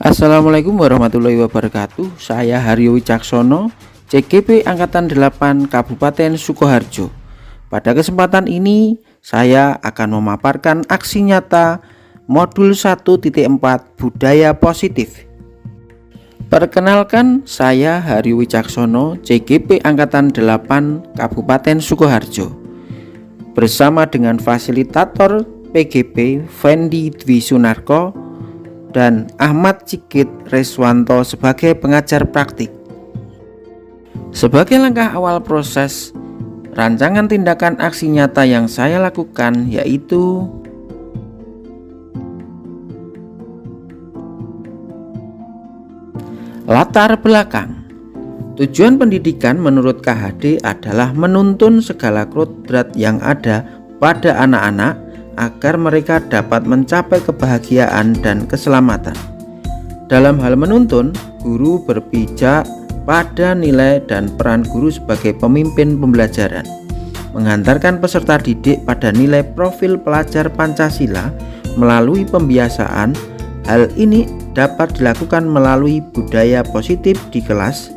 Assalamualaikum warahmatullahi wabarakatuh. Saya Haryo Wicaksono, CGP Angkatan 8 Kabupaten Sukoharjo. Pada kesempatan ini saya akan memaparkan aksi nyata modul 1.4 Budaya Positif. Perkenalkan, saya Haryo Wicaksono, CGP Angkatan 8 Kabupaten Sukoharjo. Bersama dengan fasilitator PGP Fendi Dwi Sunarko dan Ahmad Cikit Reswanto sebagai pengajar praktik. Sebagai langkah awal proses rancangan tindakan aksi nyata yang saya lakukan yaitu latar belakang. Tujuan pendidikan menurut KHD adalah menuntun segala kodrat yang ada pada anak-anak agar mereka dapat mencapai kebahagiaan dan keselamatan. Dalam hal menuntun, guru berpijak pada nilai dan peran guru sebagai pemimpin pembelajaran, menghantarkan peserta didik pada nilai profil pelajar Pancasila melalui pembiasaan. Hal ini dapat dilakukan melalui budaya positif di kelas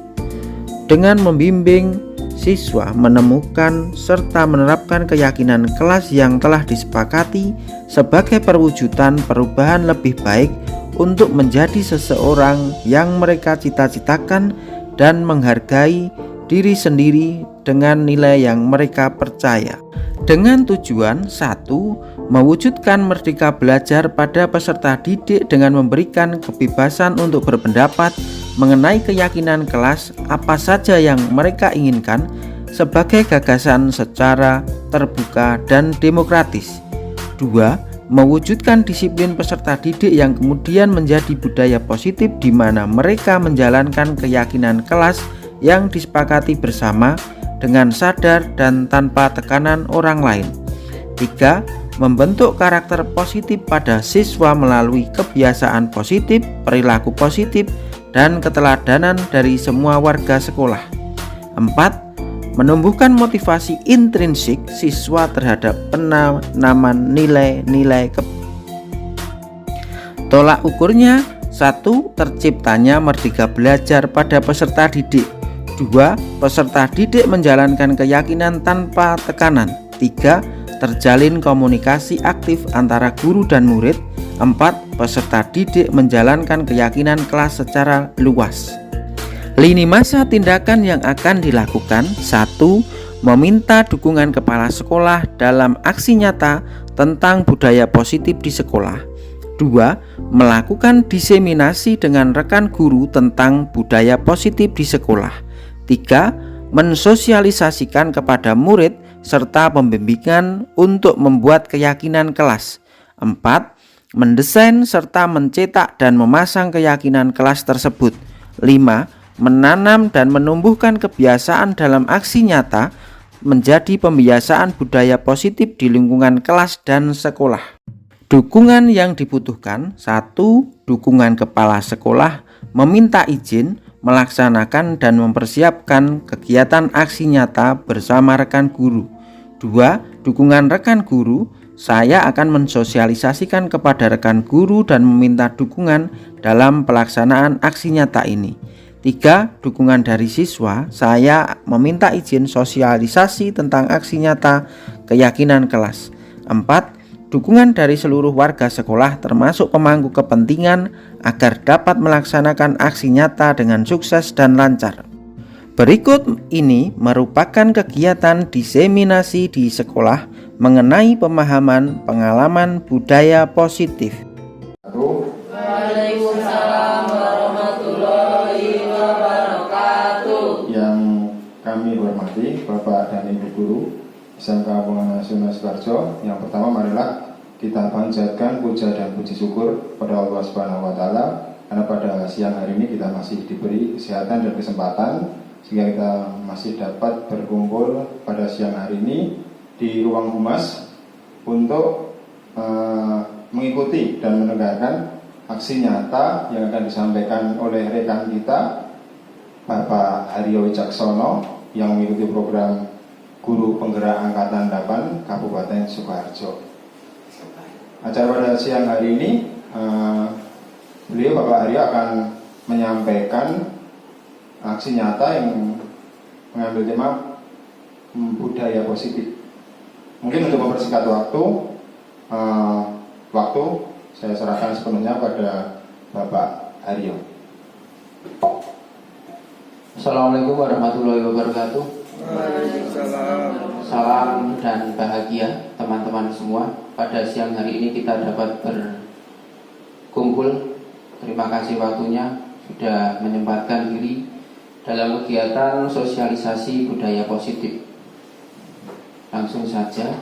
dengan membimbing siswa menemukan serta menerapkan keyakinan kelas yang telah disepakati sebagai perwujudan perubahan lebih baik untuk menjadi seseorang yang mereka cita-citakan dan menghargai diri sendiri dengan nilai yang mereka percaya. Dengan tujuan 1. Mewujudkan merdeka belajar pada peserta didik dengan memberikan kebebasan untuk berpendapat mengenai keyakinan kelas apa saja yang mereka inginkan sebagai gagasan secara terbuka dan demokratis. 2. Mewujudkan disiplin peserta didik yang kemudian menjadi budaya positif di mana mereka menjalankan keyakinan kelas yang disepakati bersama dengan sadar dan tanpa tekanan orang lain. 3. Membentuk karakter positif pada siswa melalui kebiasaan positif, perilaku positif, dan keteladanan dari semua warga sekolah. 4. Menumbuhkan motivasi intrinsik siswa terhadap penanaman nilai-nilai tolak ukurnya 1. Terciptanya merdeka belajar pada peserta didik. 2. Peserta didik menjalankan keyakinan tanpa tekanan. 3. Terjalin komunikasi aktif antara guru dan murid. 4. Peserta didik menjalankan keyakinan kelas secara luas. Lini masa tindakan yang akan dilakukan 1. Meminta dukungan kepala sekolah dalam aksi nyata tentang budaya positif di sekolah. 2. Melakukan diseminasi dengan rekan guru tentang budaya positif di sekolah. 3. Mensosialisasikan kepada murid serta pembimbingan untuk membuat keyakinan kelas. 4. Mendesain serta mencetak dan memasang keyakinan kelas tersebut. 5. Menanam dan menumbuhkan kebiasaan dalam aksi nyata menjadi pembiasaan budaya positif di lingkungan kelas dan sekolah. Dukungan yang dibutuhkan 1. Dukungan kepala sekolah meminta izin melaksanakan dan mempersiapkan kegiatan aksi nyata bersama rekan guru. 2. Dukungan rekan guru. Saya akan mensosialisasikan kepada rekan guru dan meminta dukungan dalam pelaksanaan aksi nyata ini. 3. Dukungan dari siswa. Saya meminta izin sosialisasi tentang aksi nyata keyakinan kelas. 4. Dukungan dari seluruh warga sekolah termasuk pemangku kepentingan agar dapat melaksanakan aksi nyata dengan sukses dan lancar. Berikut ini merupakan kegiatan diseminasi di sekolah mengenai pemahaman pengalaman budaya positif. Waalaikumsalam warahmatullahi wabarakatuh. Yang kami hormati Bapak dan Ibu Guru SMK Pengembangan Nasional Sukoharjo. Yang pertama, marilah kita panjatkan puja dan puji syukur pada Allah Subhanahu wa Ta'ala, karena pada siang hari ini kita masih diberi kesehatan dan kesempatan sehingga kita masih dapat berkumpul pada siang hari ini di ruang humas untuk mengikuti dan mendengarkan aksi nyata yang akan disampaikan oleh rekan kita Bapak Haryo Wicaksono yang mengikuti program Guru Penggerak Angkatan 8 Kabupaten Sukoharjo. Acara pada siang hari ini beliau Bapak Haryo akan menyampaikan aksi nyata yang mengambil tema budaya positif. Mungkin untuk mempersingkat waktu saya serahkan sepenuhnya pada Bapak Haryo. Assalamualaikum warahmatullahi wabarakatuh. Salam dan bahagia teman-teman semua. Pada siang hari ini kita dapat berkumpul. Terima kasih waktunya sudah menyempatkan diri dalam kegiatan sosialisasi budaya positif. Langsung saja.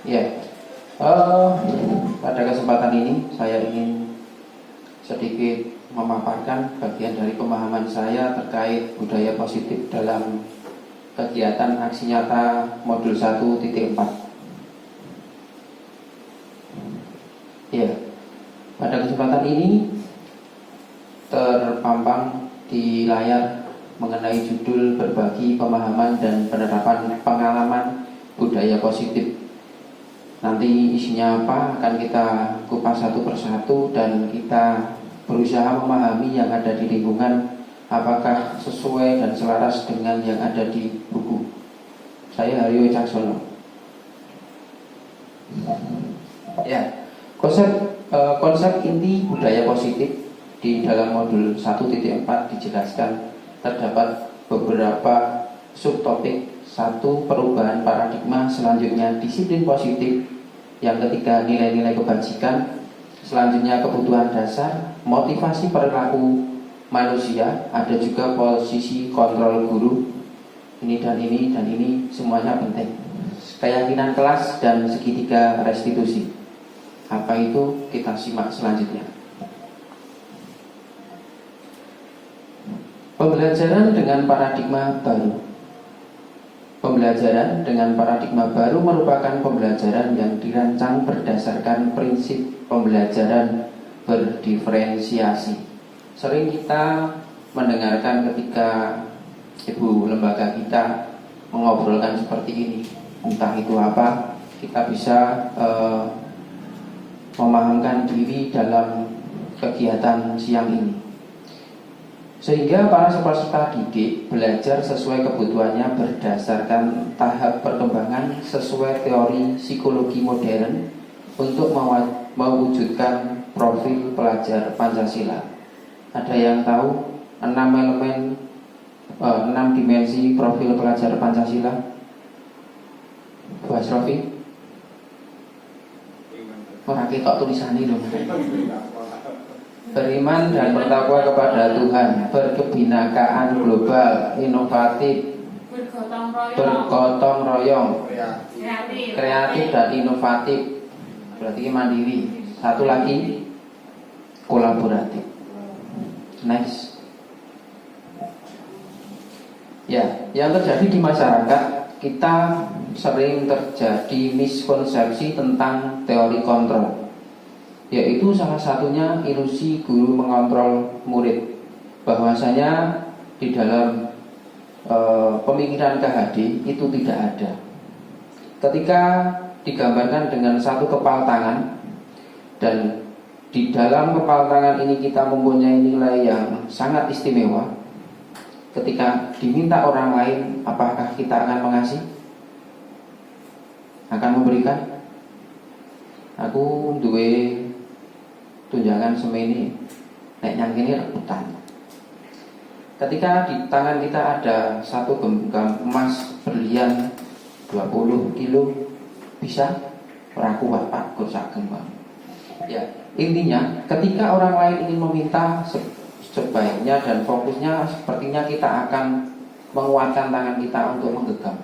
Ya, pada kesempatan ini saya ingin sedikit memaparkan bagian dari pemahaman saya terkait budaya positif dalam kegiatan aksi nyata modul 1.4. Ya, pada kesempatan ini terpampang di layar mengenai judul berbagi pemahaman dan penerapan pengalaman budaya positif. Nanti isinya apa akan kita kupas satu persatu dan kita berusaha memahami yang ada di lingkungan apakah sesuai dan selaras dengan yang ada di buku. Saya Haryo Wicaksono. Ya, konsep inti budaya positif di dalam modul 1.4 dijelaskan terdapat beberapa subtopik. Satu, perubahan paradigma. Selanjutnya, disiplin positif. Yang ketiga, nilai-nilai kebajikan. Selanjutnya, kebutuhan dasar, motivasi perilaku manusia. Ada juga posisi kontrol guru. Ini dan ini dan ini semuanya penting. Keyakinan kelas dan segitiga restitusi. Apa itu? Kita simak selanjutnya. Pembelajaran dengan paradigma baru. Pembelajaran dengan paradigma baru merupakan pembelajaran yang dirancang berdasarkan prinsip pembelajaran berdiferensiasi. Sering kita mendengarkan ketika ibu lembaga kita mengobrolkan seperti ini. Entah itu apa, kita bisa memahamkan diri dalam kegiatan siang ini. Sehingga para peserta didik belajar sesuai kebutuhannya berdasarkan tahap perkembangan sesuai teori psikologi modern untuk mewujudkan profil pelajar Pancasila. Ada yang tahu 6 dimensi profil pelajar Pancasila? Bu Asrofi? Orang kita tulisannya dong. Beriman dan bertakwa kepada Tuhan, berkebinekaan global, inovatif, bergotong royong, kreatif dan inovatif. Berarti mandiri. Satu lagi, kolaboratif. Next. Ya, yang terjadi di masyarakat, kita sering terjadi miskonsepsi tentang teori kontrol, yaitu salah satunya ilusi guru mengontrol murid. Bahwasanya di dalam pemikiran KHD itu tidak ada. Ketika digambarkan dengan satu kepal tangan, dan di dalam kepal tangan ini kita mempunyai nilai yang sangat istimewa. Ketika diminta orang lain, apakah kita akan mengasih? Akan memberikan? Aku duwe tunjangan semeni, nek nyangkini rebutan. Ketika di tangan kita ada satu genggam emas berlian 20 kilo, bisa raku Pak kursak gembang. Ya, intinya ketika orang lain ingin meminta, sebaiknya dan fokusnya sepertinya kita akan menguatkan tangan kita untuk menggenggam,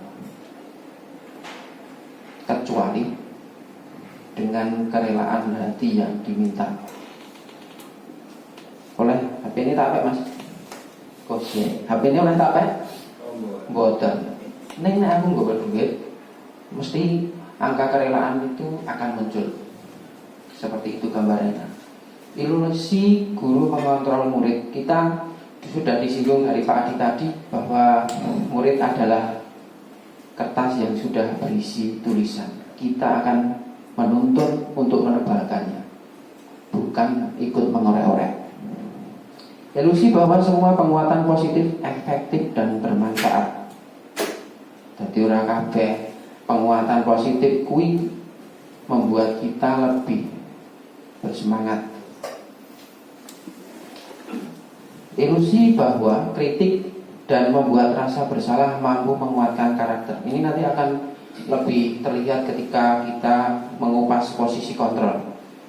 kecuali dengan kerelaan hati yang diminta. Oleh HP ini tak apa Mas? Kosnya HP ini oleh tak apa? Boten. Neng aku nggak berduit, mesti angka kerelaan itu akan muncul. Seperti itu gambarannya. Ilusi guru mengontrol murid. Kita sudah disinggung dari Pak Adi tadi bahwa murid adalah kertas yang sudah berisi tulisan. Kita akan menuntun untuk menebalkannya, bukan ikut mengorek-orek. Ilusi bahwa semua penguatan positif efektif dan bermanfaat. Jadi ora kabeh penguatan positif kui membuat kita lebih bersemangat. Ilusi bahwa kritik dan membuat rasa bersalah mampu menguatkan karakter. Ini nanti akan lebih terlihat ketika kita mengupas posisi kontrol.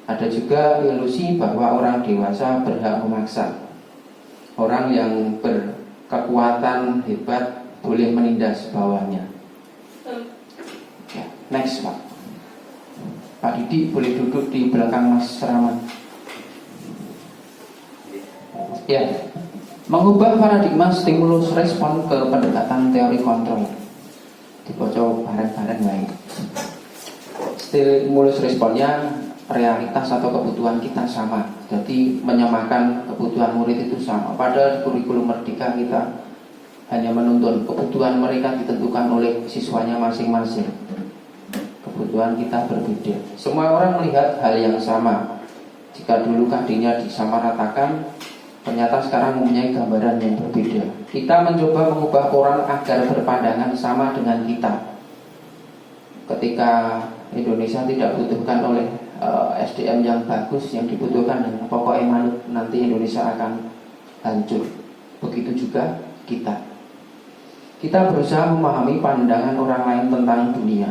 Ada juga ilusi bahwa orang dewasa berhak memaksa. Orang yang berkekuatan hebat boleh menindas bawahnya. Ya, next Pak. Pak Didi boleh duduk di belakang Mas Rahmat. Ya, mengubah paradigma stimulus respon ke pendekatan teori kontrol. Dibaca bareng-bareng baik. Stimulus responnya realitas atau kebutuhan kita sama. Jadi menyamakan kebutuhan murid itu sama. Pada kurikulum Merdeka kita hanya menuntun kebutuhan mereka ditentukan oleh siswanya masing-masing. Kebutuhan kita berbeda. Semua orang melihat hal yang sama. Jika dulu KD-nya disamaratakan, ternyata sekarang mempunyai gambaran yang berbeda. Kita mencoba mengubah orang agar berpandangan sama dengan kita. Ketika Indonesia tidak dibutuhkan oleh SDM yang bagus, yang dibutuhkan dengan pokok manut, nanti Indonesia akan hancur. Begitu juga kita. Kita berusaha memahami pandangan orang lain tentang dunia.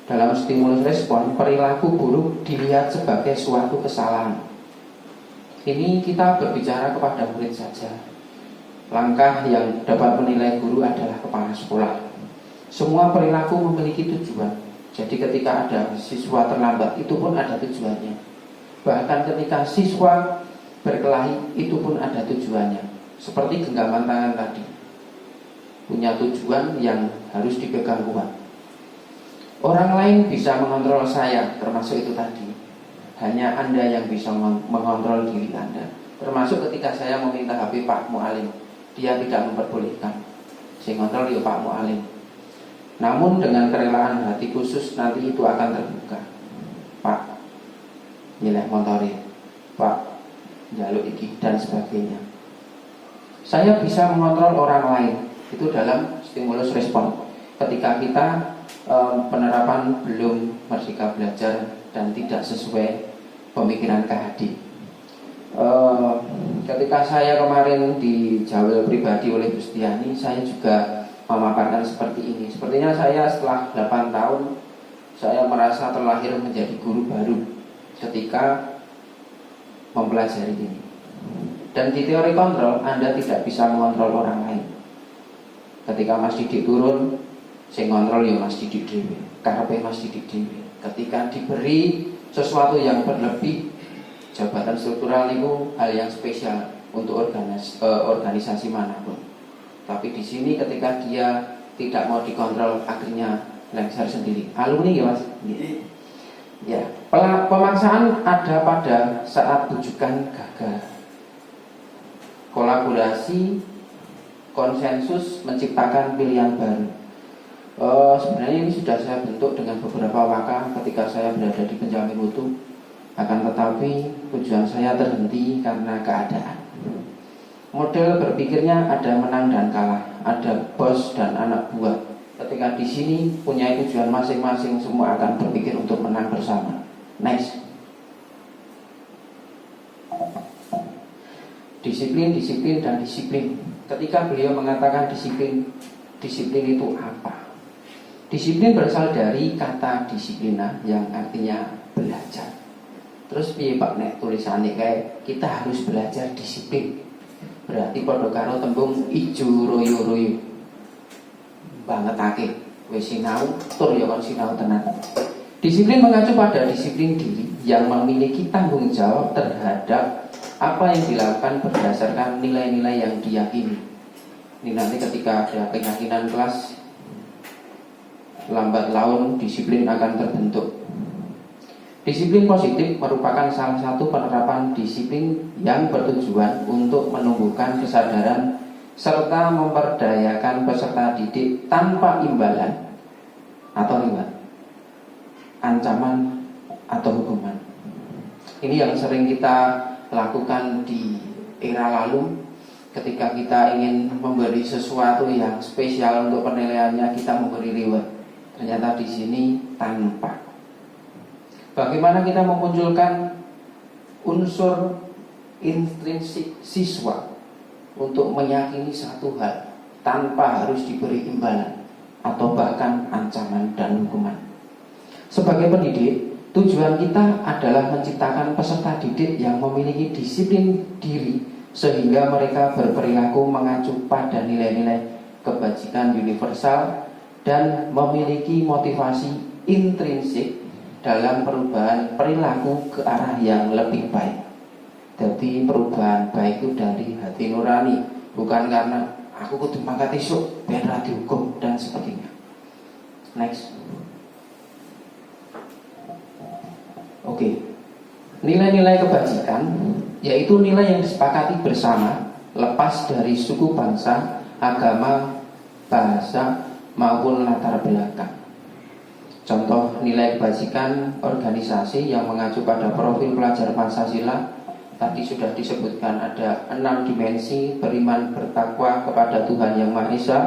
Dalam stimulus respon, perilaku buruk dilihat sebagai suatu kesalahan. Ini kita berbicara kepada murid saja. Langkah yang dapat menilai guru adalah kepala sekolah. Semua perilaku memiliki tujuan. Jadi ketika ada siswa terlambat, itu pun ada tujuannya. Bahkan ketika siswa berkelahi, itu pun ada tujuannya. Seperti genggaman tangan tadi, punya tujuan yang harus dipegang kuat. Orang lain bisa mengontrol saya, termasuk itu tadi. Hanya Anda yang bisa mengontrol diri Anda. Termasuk ketika saya meminta HP Pak Mu'alim, dia tidak memperbolehkan. Saya kontrol ya Pak Mu'alim. Namun dengan kerelaan hati khusus nanti itu akan terbuka. Pak, nilai motorin, Pak, jaluk iki dan sebagainya. Saya bisa mengontrol orang lain. Itu dalam stimulus respon. Ketika kita penerapan belum merdeka belajar dan tidak sesuai pemikiran KHD. Ketika saya kemarin dijawel pribadi oleh Bustiani, saya juga memaparkan seperti ini. Sepertinya saya setelah 8 tahun saya merasa terlahir menjadi guru baru ketika mempelajari ini. Dan di teori kontrol Anda tidak bisa mengontrol orang lain. Ketika Mas Didik turun, saya ngontrol ya Mas Didik dewe, karepe Mas Didik dewe. Ketika diberi sesuatu yang berlebih, jabatan struktural itu hal yang spesial untuk organisasi manapun. Tapi di sini ketika dia tidak mau dikontrol, akhirnya lengser sendiri. Alumni ya Mas? Ya. Pemaksaan ada pada saat rujukan gagal. Kolaborasi, konsensus menciptakan pilihan baru. Sebenarnya ini sudah saya bentuk dengan beberapa waka ketika saya berada di penjamin mutu. Akan tetapi tujuan saya terhenti karena keadaan. Model berpikirnya ada menang dan kalah, ada bos dan anak buah. Ketika di sini punya tujuan masing-masing, semua akan berpikir untuk menang bersama. Next. Disiplin, disiplin, dan disiplin. Ketika beliau mengatakan disiplin, disiplin itu apa? Disiplin berasal dari kata disiplina yang artinya belajar. Terus piye Pak nek tulisannya kayak kita harus belajar disiplin. Berarti padha karo tembung ijo royo-royo. Bangetake wis sinau tur ya kon sinau tenan. Disiplin mengacu pada disiplin diri yang memiliki tanggung jawab terhadap apa yang dilakukan berdasarkan nilai-nilai yang diyakini. Ini nanti ketika ada keyakinan kelas, lambat laun disiplin akan terbentuk. Disiplin positif merupakan salah satu penerapan disiplin yang bertujuan untuk menumbuhkan kesadaran serta memperdayakan peserta didik tanpa imbalan atau ancaman atau hukuman. Ini yang sering kita lakukan di era lalu ketika kita ingin memberi sesuatu yang spesial untuk penilaiannya, kita memberi reward. Ternyata di sini tanpa. Bagaimana kita memunculkan unsur intrinsik siswa untuk meyakini satu hal tanpa harus diberi imbalan atau bahkan ancaman dan hukuman. Sebagai pendidik, tujuan kita adalah menciptakan peserta didik yang memiliki disiplin diri sehingga mereka berperilaku mengacu pada nilai-nilai kebajikan universal dan memiliki motivasi intrinsik dalam perubahan perilaku ke arah yang lebih baik. Jadi perubahan baik itu dari hati nurani, bukan karena aku kudu mangkat esuk ben ra dihukum dan sebagainya. Next. Oke. Nilai-nilai kebajikan yaitu nilai yang disepakati bersama lepas dari suku, bangsa, agama, bahasa maupun latar belakang. Contoh nilai kebajikan organisasi yang mengacu pada profil pelajar Pancasila tadi sudah disebutkan, ada 6 dimensi: beriman, bertakwa kepada Tuhan Yang Maha Esa,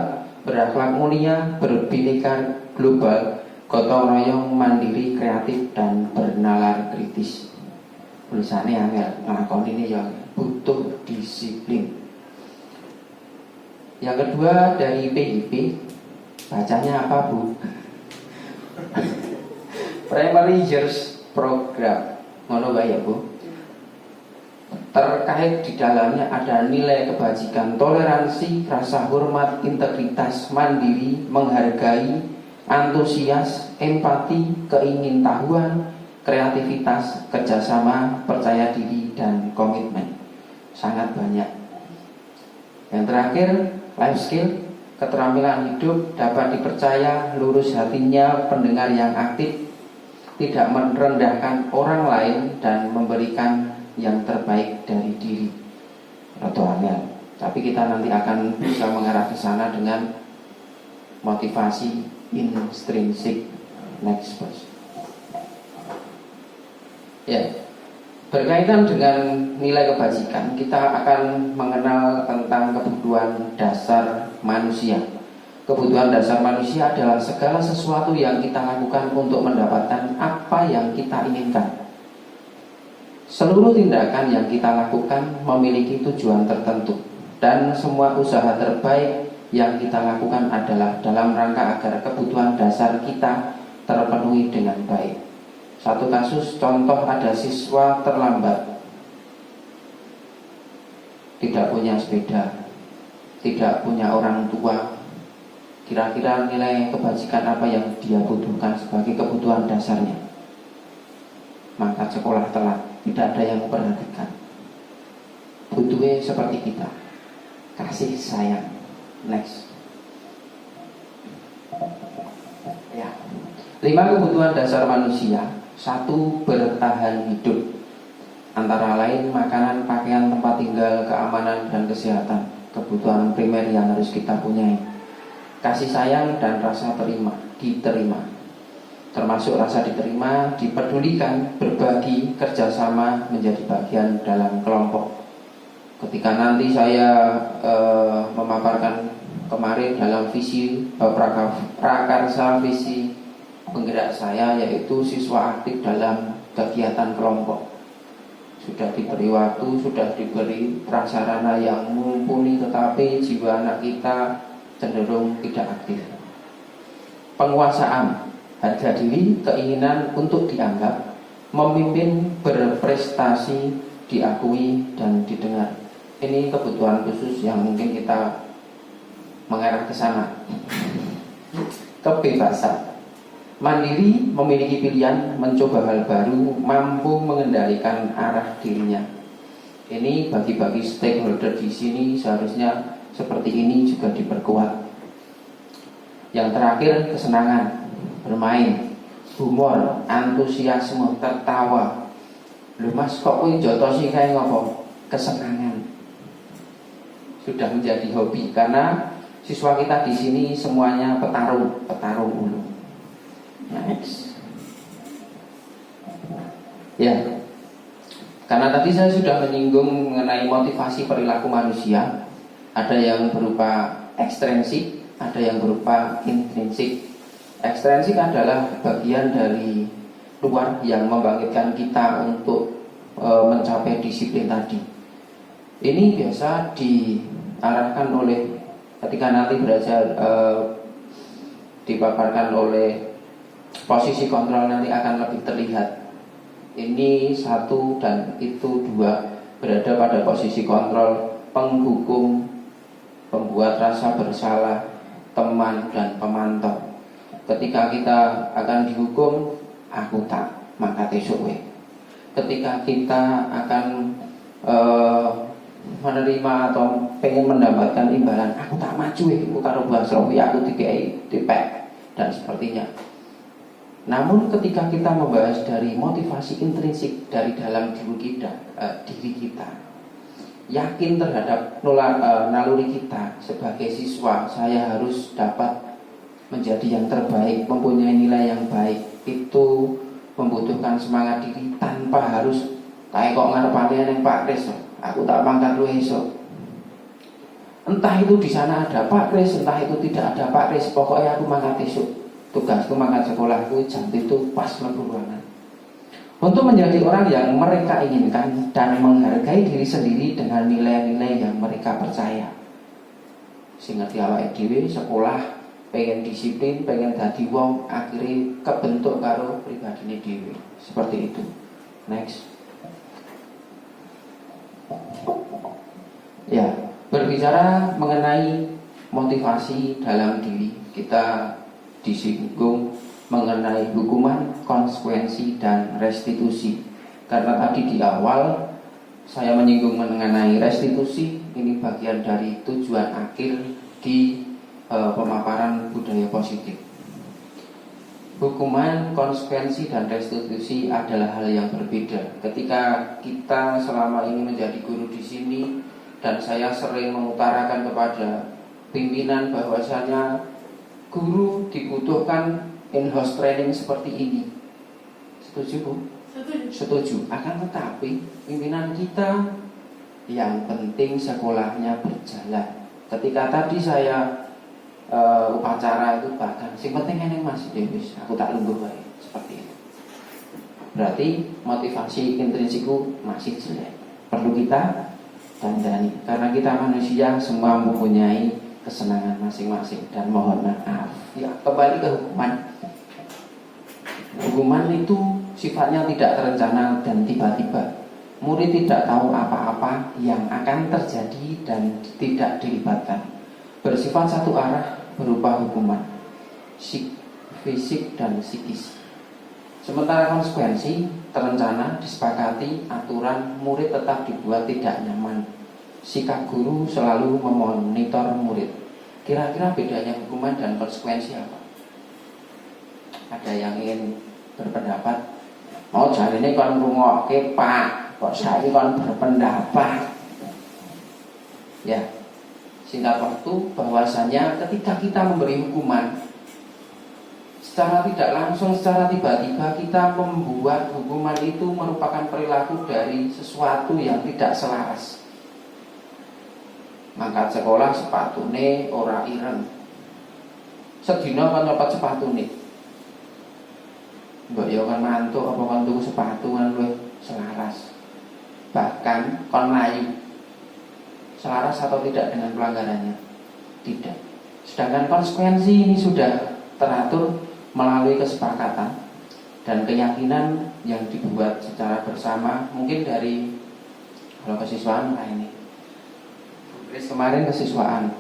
berakhlak mulia, berbineka global, gotong royong, mandiri, kreatif, dan bernalar kritis. Tulisannya angel, ngelakon ini yang butuh disiplin. Yang kedua dari PIP, bacanya apa Bu? Primary Years Program, ngono bae ya Bu. Terkait di dalamnya ada nilai kebajikan, toleransi, rasa hormat, integritas, mandiri, menghargai, antusias, empati, keingintahuan, kreativitas, kerjasama, percaya diri, dan komitmen. Sangat banyak. Yang terakhir, life skill, keterampilan hidup, dapat dipercaya, lurus hatinya, pendengar yang aktif, tidak merendahkan orang lain, dan memberikan yang terbaik dari diri. Rotoannya. Tapi kita nanti akan bisa mengarah ke sana dengan motivasi intrinsik. Next verse. Ya, berkaitan dengan nilai kebajikan, kita akan mengenal tentang kebutuhan dasar manusia. Kebutuhan dasar manusia adalah segala sesuatu yang kita lakukan untuk mendapatkan apa yang kita inginkan. Seluruh tindakan yang kita lakukan memiliki tujuan tertentu, dan semua usaha terbaik yang kita lakukan adalah dalam rangka agar kebutuhan dasar kita terpenuhi dengan baik. Satu kasus contoh, ada siswa terlambat, tidak punya sepeda, tidak punya orang tua. Kira-kira nilai kebajikan apa yang dia butuhkan sebagai kebutuhan dasarnya? Maka sekolah telat, tidak ada yang memperhatikan. Butuhnya seperti kita, kasih sayang. Next. Ya. 5 kebutuhan dasar manusia. 1. Bertahan hidup, antara lain makanan, pakaian, tempat tinggal, keamanan, dan kesehatan. Kebutuhan primer yang harus kita punyai. Kasih sayang dan rasa diterima, termasuk rasa diterima, dipedulikan, berbagi, kerjasama, menjadi bagian dalam kelompok. Ketika nanti saya memaparkan kemarin dalam visi prakarsa visi penggerak saya, yaitu siswa aktif dalam kegiatan kelompok. Sudah diberi waktu, sudah diberi prasarana yang mumpuni, tetapi jiwa anak kita cenderung tidak aktif. Penguasaan, harga diri, keinginan untuk dianggap, memimpin, berprestasi, diakui, dan didengar. Ini kebutuhan khusus yang mungkin kita mengarah ke sana. Kebebasan, mandiri, memiliki pilihan, mencoba hal baru, mampu mengendalikan arah dirinya. Ini bagi-bagi stakeholder di sini seharusnya seperti ini juga diperkuat. Yang terakhir, kesenangan, bermain, humor, antusiasme, tertawa. Lho Mas, kok kuwi jotosi kae ngopo? Kesenangan. Sudah menjadi hobi karena siswa kita di sini semuanya petarung ulu. Next. Ya. Karena tadi saya sudah menyinggung mengenai motivasi perilaku manusia. Ada yang berupa ekstrinsik, ada yang berupa intrinsik. Ekstrinsik adalah bagian dari luar yang membangkitkan kita untuk mencapai disiplin tadi. Ini biasa diarahkan oleh ketika nanti belajar dipaparkan oleh posisi kontrol, nanti akan lebih terlihat. Ini satu dan itu dua berada pada posisi kontrol, penghukum, pembuat rasa bersalah, teman dan pemantau. Ketika kita akan dihukum, aku tak mangkat esuk we. Ketika kita akan menerima atau pengen mendapatkan imbalan, aku tak maju aku karo basrowi, aku dikai dipek dan sepertinya. Namun ketika kita membahas dari motivasi intrinsik dari dalam diri kita, yakin terhadap naluri kita sebagai siswa, saya harus dapat menjadi yang terbaik, mempunyai nilai yang baik, itu membutuhkan semangat diri tanpa harus kayak kok ngarepane nang Pak Kris, aku tak mangkat lu esok. Entah itu di sana ada Pak Kris, entah itu tidak ada Pak Kris, pokoknya aku mangkat esok. Tugasku mangkat sekolahku jam itu pas mlebu ruangan. Untuk menjadi orang yang mereka inginkan dan menghargai diri sendiri dengan nilai-nilai yang mereka percaya. Sing ngerti awake dhewe sekolah pengen disiplin, pengen dadi wong, akhirnya kebentuk karo pribadine dhewe. Seperti itu. Next. Ya, berbicara mengenai motivasi dalam diri, kita disinggung mengenai hukuman, konsekuensi, dan restitusi. Karena tadi di awal saya menyinggung mengenai restitusi, ini bagian dari tujuan akhir di pemaparan budaya positif. Hukuman, konsekuensi, dan restitusi adalah hal yang berbeda. Ketika kita selama ini menjadi guru di sini, dan saya sering mengutarakan kepada pimpinan bahwasanya guru dibutuhkan in-house training seperti ini. Setuju Bu? Setuju. Akan tetapi pimpinan kita yang penting sekolahnya berjalan. Ketika tadi saya upacara itu bahkan sing penting eneng Mas Demis, aku tak lungguh wae, seperti itu. Berarti motivasi intrinsikku masih jelek. Perlu kita dandani karena kita manusia semua mempunyai kesenangan masing-masing dan mohon maaf. Ya, kembali ke hukuman. Hukuman itu sifatnya tidak terencana dan tiba-tiba. Murid tidak tahu apa-apa yang akan terjadi dan tidak dilibatkan. Bersifat satu arah berupa hukuman fisik dan psikis. Sementara konsekuensi terencana, disepakati, aturan, murid tetap dibuat tidak nyaman. Sikap guru selalu memonitor murid. Kira-kira bedanya hukuman dan konsekuensi apa? Ada yang ingin berpendapat? Oh, jarine kon ngrungokke Pak, kok saiki kon berpendapat? Ya, singkat waktu bahwasanya ketika kita memberi hukuman, secara tidak langsung, secara tiba-tiba kita membuat hukuman itu merupakan perilaku dari sesuatu yang tidak selaras. Mangkat sekolah sepatune ora ireng. Sedina kan nyopot sepatune. Mbok yo kan mantuk apa kon tuku sepatu kan luwih selaras. Bahkan kon mlayu. Selaras atau tidak dengan pelanggarannya? Tidak. Sedangkan konsekuensi ini sudah teratur melalui kesepakatan dan keyakinan yang dibuat secara bersama, mungkin dari kalau kesiswaan lah ini. Kemarin kesiswaan,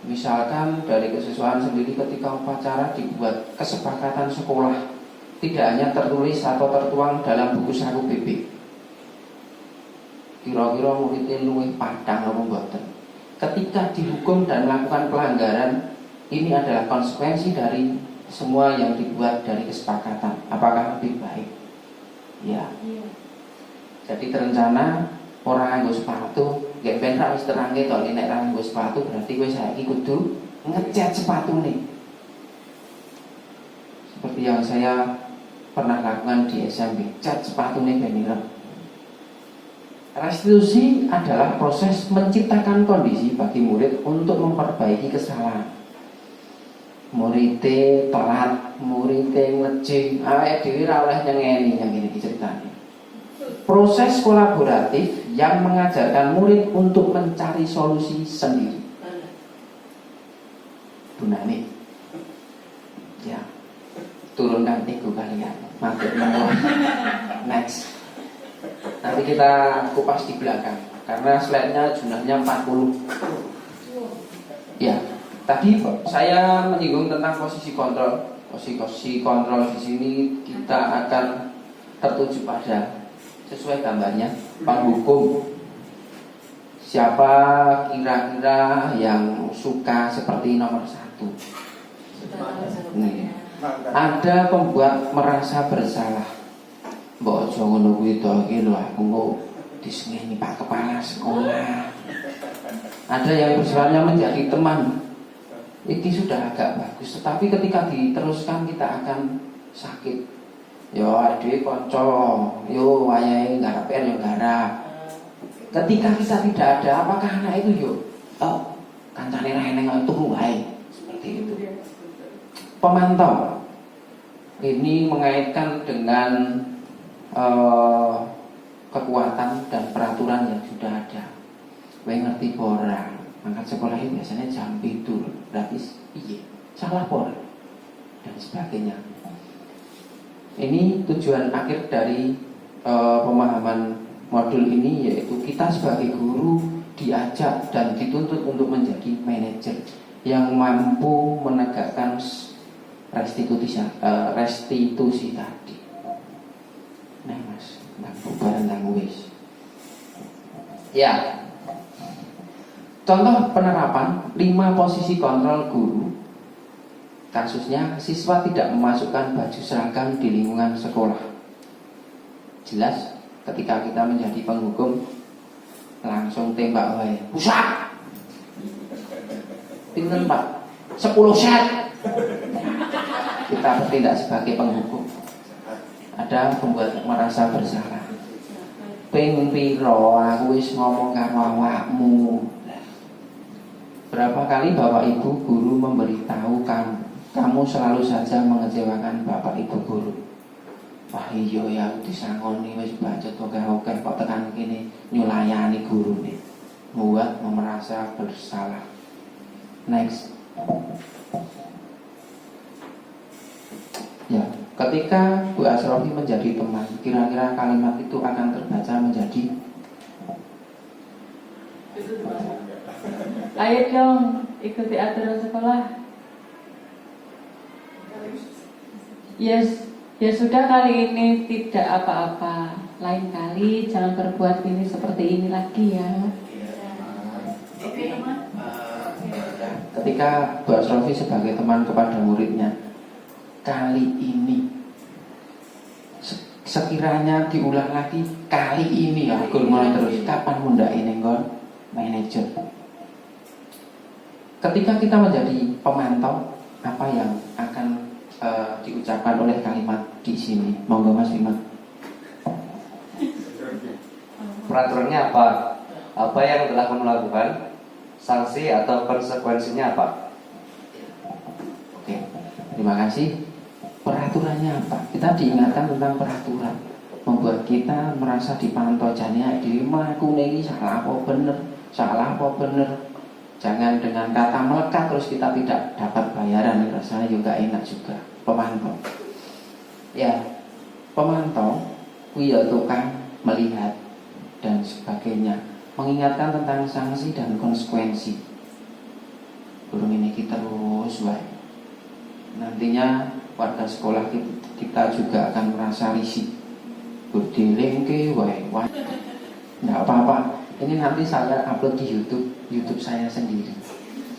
misalkan dari kesiswaan sendiri ketika upacara dibuat kesepakatan sekolah, tidak hanya tertulis atau tertuang dalam buku saku BB. Kira-kira muridnya luwih padang apa mboten. Ketika dihukum dan melakukan pelanggaran, ini adalah konsekuensi dari semua yang dibuat dari kesepakatan, apakah lebih baik? Ya. Jadi terencana orang nganggo sepatu, gak ben ra wis terangke to nek ra nganggo sepatu berarti kowe saiki kudu ngecat sepatune. Seperti yang saya pernah lakukan di SMP, cat sepatune ben ireng. Restitusi adalah proses menciptakan kondisi bagi murid untuk memperbaiki kesalahan. Muridé telat, muridé ngejing, awake dhewe ra oleh nyengeni yang ini ceritanya. Proses kolaboratif yang mengajarkan murid untuk mencari solusi sendiri. Bunani, ya, turunkan ego kalian. Matur nuwun. Next. Nanti kita kupas di belakang karena slide-nya jumlahnya 40. Ya, tadi saya menyinggung tentang posisi kontrol. Posisi kontrol di sini kita akan tertuju pada sesuai gambarnya penghukum. Siapa kira-kira yang suka seperti nomor 1? Nih, ada pembuat merasa bersalah. Mbok aja ngono kuwi to iki lho aku kok disengeni Pak Kepala Sekolah. Ada yang bersifatnya menjadi teman. Ini sudah agak bagus, tetapi ketika diteruskan kita akan sakit. Yo ade kanca, yo wayahe garap yo garap. Ketika kita tidak ada, apakah anak itu yo kancane ra eneng turu wae. Seperti itu. Pemantau. Ini mengaitkan dengan kekuatan dan peraturan yang sudah ada. Kowe ngerti ora? Mangkat sekolah ini biasanya jam 7. Berarti iya, salah ora? Dan sebagainya. Ini tujuan akhir dari pemahaman modul ini, yaitu kita sebagai guru diajak dan dituntut untuk menjadi manajer yang mampu menegakkan restitusi tadi. Nah mas, barang wis. Ya. Contoh penerapan 5 posisi kontrol guru. Kasusnya siswa tidak memasukkan baju seragam di lingkungan sekolah. Jelas ketika kita menjadi penghukum langsung tembak wae. Pusat. Pinten Pak? 10 set. Kita bertindak sebagai penghukum. Ada pembuat merasa bersalah. Ping piro aku wis ngomong karo awakmu. Berapa kali Bapak Ibu guru memberitahu kamu selalu saja mengecewakan Bapak Ibu guru. Wah iya ya disangoni wis bacot oke kok tekan kene nyulayani guru nih. Buat merasa bersalah. Next. Ya, ketika Bu Asrofi menjadi teman, kira-kira kalimat itu akan terbaca menjadi ayo dong ikuti aturan sekolah. Yes, ya sudah kali ini tidak apa-apa. Lain kali jangan berbuat ini seperti ini lagi ya. Ketika Bu Asrofi sebagai teman kepada muridnya, kali ini sekiranya diulang lagi, kali ini ya guru mulai terus. Kapan munda ini nggon manajer? Ketika kita menjadi pemantau, apa yang akan diucapkan oleh kalimat di sini? Monggo Mas Bima. Peraturannya apa? Apa yang telah kamu lakukan? Sanksi atau konsekuensinya apa? Oke, terima kasih. Peraturannya apa? Kita diingatkan tentang peraturan, membuat kita merasa dipantau. Jane dhewe mlaku niki salah apa bener. Jangan dengan kata melekat terus kita tidak dapat bayaran, rasanya juga enak juga. Pemantau. Ya, pemantau kuwi ya tukang melihat dan sebagainya, mengingatkan tentang sanksi dan konsekuensi. Burung ini kita terus wae. Nantinya warga sekolah kita juga akan merasa risih. Berdelengke wae. Enggak apa-apa. Ini nanti saya upload di YouTube saya sendiri.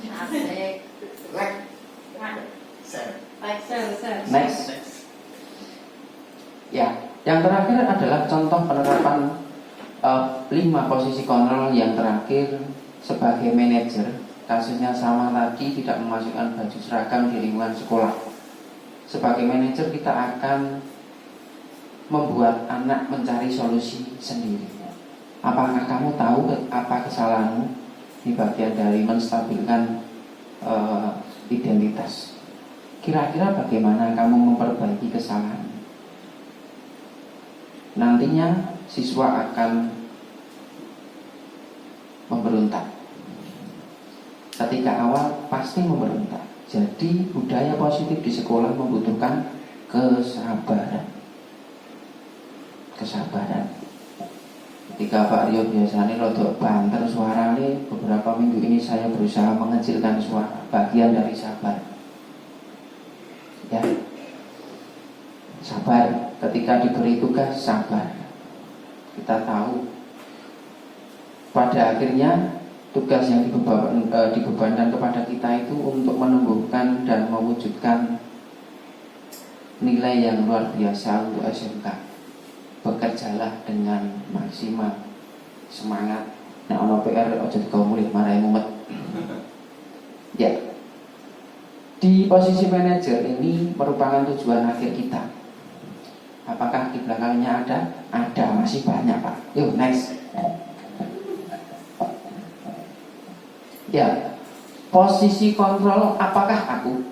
Asik. Like, share. Next. Ya, yang terakhir adalah contoh penerapan 5 posisi kontrol yang terakhir sebagai manajer. Kasusnya sama tadi, tidak memasukkan baju seragam di lingkungan sekolah. Sebagai manajer kita akan membuat anak mencari solusi sendiri. Apakah kamu tahu apa kesalahanmu? Ini bagian dari menstabilkan identitas. Kira-kira bagaimana kamu memperbaiki kesalahan? Nantinya siswa akan memberontak. Ketika awal pasti memberontak. Jadi budaya positif di sekolah membutuhkan kesabaran. Kesabaran. Ketika Pak Rio biasanya rodok banter suaranya, beberapa minggu ini saya berusaha mengecilkan suara. Bagian dari sabar. Ya, sabar. Ketika diberi tugas, sabar. Kita tahu pada akhirnya tugas yang dibebankan kepada kita itu untuk menumbuhkan dan mewujudkan nilai yang luar biasa untuk SMK. Bekerjalah dengan maksimal, semangat. Nah, ono PR ojo kau mulih marai mumet. Ya. Di posisi manajer ini merupakan tujuan akhir kita. Apakah di belakangnya ada? Ada, masih banyak, Pak. Yuk, next. Ya, posisi kontrol apakah aku?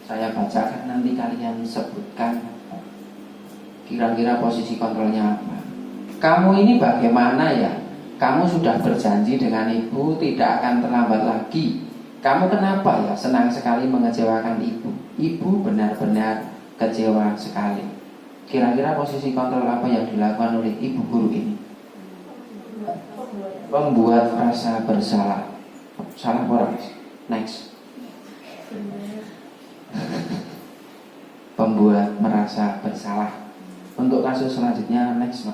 Saya bacakan, nanti kalian sebutkan kira-kira posisi kontrolnya apa. Kamu ini bagaimana ya? Kamu sudah berjanji dengan ibu tidak akan terlambat lagi. Kamu kenapa ya senang sekali mengecewakan ibu? Ibu benar-benar kecewa sekali. Kira-kira posisi kontrol apa yang dilakukan oleh ibu guru ini? Membuat rasa bersalah. Salah orang. Next. Membuat merasa bersalah. Untuk kasus selanjutnya, next.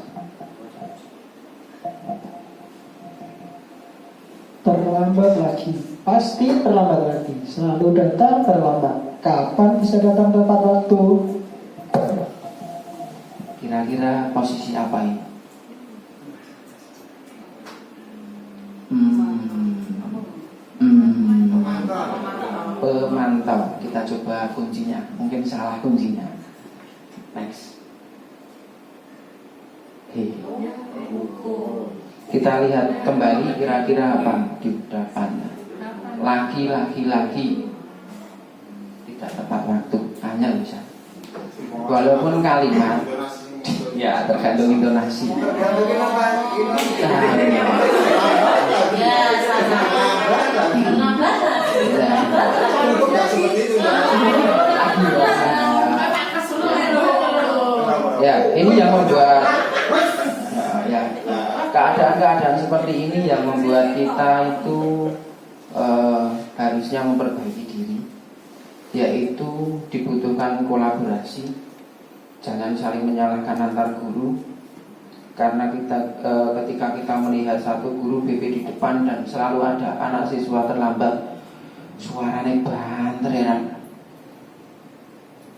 Terlambat lagi. Pasti terlambat lagi. Selalu datang terlambat. Kapan bisa datang tepat waktu? Kira-kira posisi apa ini? Pemantau. Kita coba kuncinya. Mungkin salah kuncinya. Next. Kita lihat kembali kira-kira apa di depannya. Laki-laki tidak tepat waktu. Hanya bisa. Walaupun kalimat, ya tergantung intonasi. Ya, ini yang membuat ya keadaan-keadaan seperti ini yang membuat kita itu harusnya memperbaiki diri, yaitu dibutuhkan kolaborasi. Jangan saling menyalahkan antar guru, karena ketika kita melihat satu guru BP di depan dan selalu ada anak siswa terlambat, suaranya banter ya,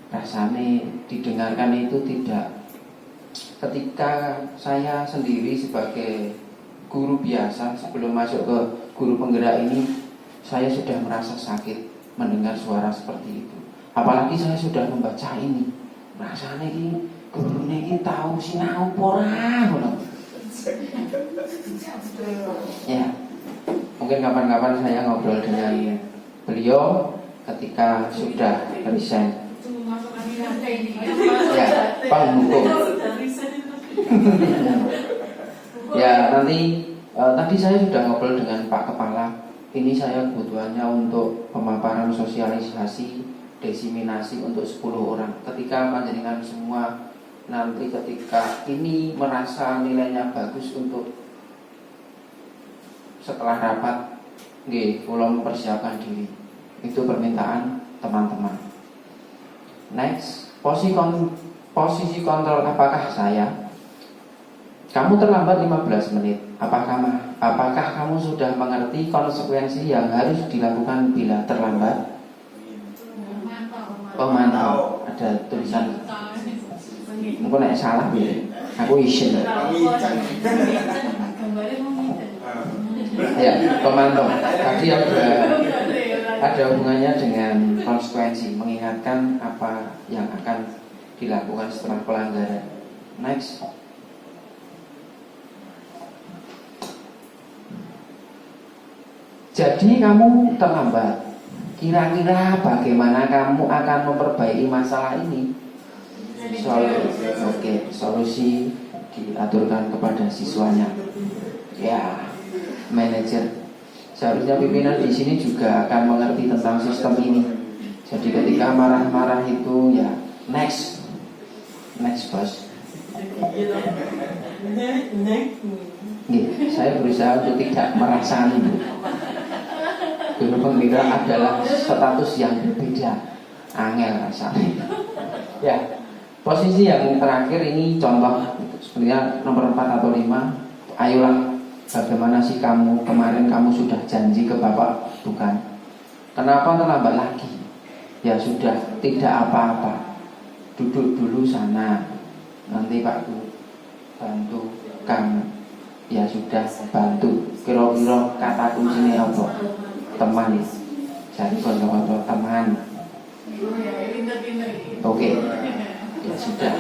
rasanya didengarkan itu tidak. Ketika saya sendiri sebagai guru biasa sebelum masuk ke guru penggerak ini, saya sudah merasa sakit mendengar suara seperti itu. Apalagi saya sudah membaca ini, rasanya ini guru ini tahu sinau porah. Ya, mungkin kapan-kapan saya ngobrol dengan beliau ketika sudah resign. Ya, penghukum. Ya, nanti tadi saya sudah ngobrol dengan Pak Kepala. Ini saya kebutuhannya untuk pemaparan sosialisasi, desiminasi untuk 10 orang. Ketika panjenengan semua nanti ketika ini merasa nilainya bagus untuk setelah rapat, nggih, kula mempersiapkan diri. Itu permintaan teman-teman. Next, posisi kontrol apakah saya? Kamu terlambat 15 menit. Apakah kamu sudah mengerti konsekuensi yang harus dilakukan bila terlambat? Pemantau. ada tulisan mungkin nek salah ya aku isin ya pemantau tadi ada hubungannya dengan konsekuensi, mengingatkan apa yang akan dilakukan setelah pelanggaran. Next. Jadi kamu terlambat. Kira-kira bagaimana kamu akan memperbaiki masalah ini? Solusi diaturkan kepada siswanya. Ya, manajer. Seharusnya pimpinan di sini juga akan mengerti tentang sistem ini. Jadi ketika marah-marah itu ya next bos. Saya berusaha untuk tidak merasani. Guru pembina adalah status yang berbeda. Angel rasanya. Ya, posisi yang terakhir ini contoh sebenarnya nomor 4 atau 5. Ayolah. Bagaimana sih kamu kemarin kamu sudah janji ke bapak, bukan? Kenapa terlambat lagi? Ya sudah, tidak apa-apa. Duduk dulu sana. Nanti Pak Guru bantu kamu. Ya sudah, bantu. Kira-kira kata kuncinya apa? Teman. Jadi konco-konco teman. Oke. Ya sudah.